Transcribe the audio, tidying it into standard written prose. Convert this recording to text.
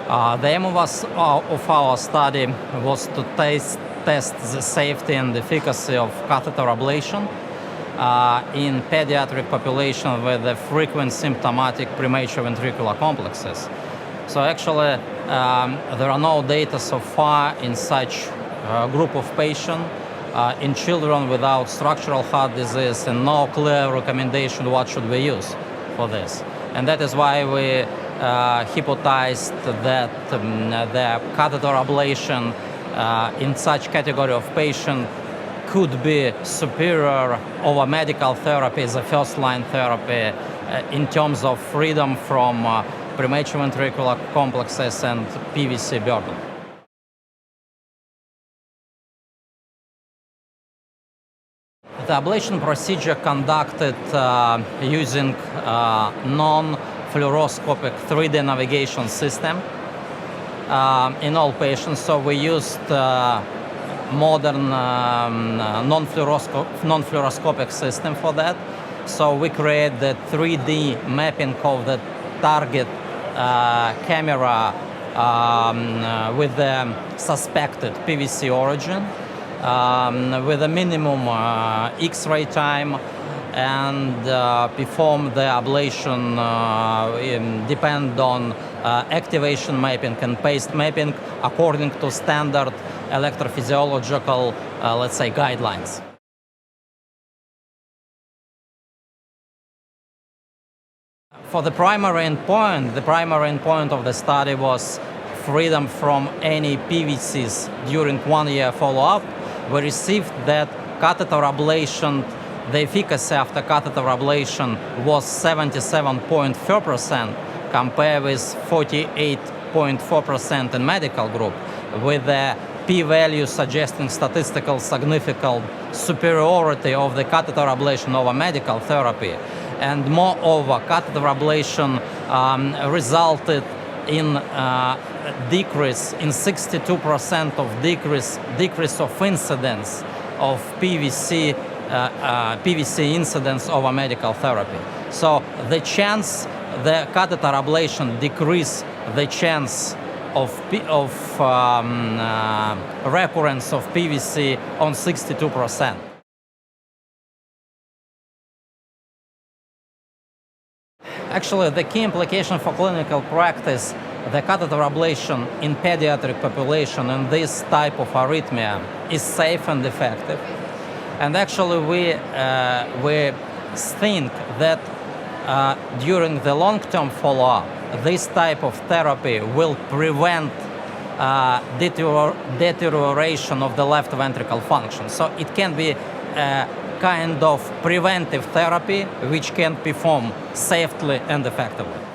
The aim of our study was to test the safety and efficacy of catheter ablation in pediatric population with the frequent symptomatic premature ventricular complexes. So actually, there are no data so far in such group of patients in children without structural heart disease, and no clear recommendation what should we use for this. And that is why we hypothesized that the catheter ablation in such category of patient could be superior over medical therapy as a first-line therapy in terms of freedom from premature ventricular complexes and PVC burden. The ablation procedure conducted using non-fluoroscopic 3D navigation system in all patients. So we used modern non-fluoroscopic system for that. So we create the 3D mapping of the target camera with the suspected PVC origin, with a minimum X-ray time, and perform the ablation depend on activation mapping and paste mapping according to standard electrophysiological, let's say, guidelines. For the primary endpoint of the study was freedom from any PVCs during 1 year follow-up. We received that catheter ablation, the efficacy after catheter ablation was 77.4% compared with 48.4% in medical group, with a p-value suggesting statistical significant superiority of the catheter ablation over medical therapy. And moreover, catheter ablation resulted in decrease in 62% of decrease of incidence of PVC incidence over medical therapy. So the catheter ablation decrease the chance of recurrence of PVC on 62%. Actually, the key implication for clinical practice, the catheter ablation in pediatric population in this type of arrhythmia is safe and effective. And actually, we think that during the long-term follow-up, this type of therapy will prevent deterioration of the left ventricle function. So it can be kind of preventive therapy which can perform safely and effectively.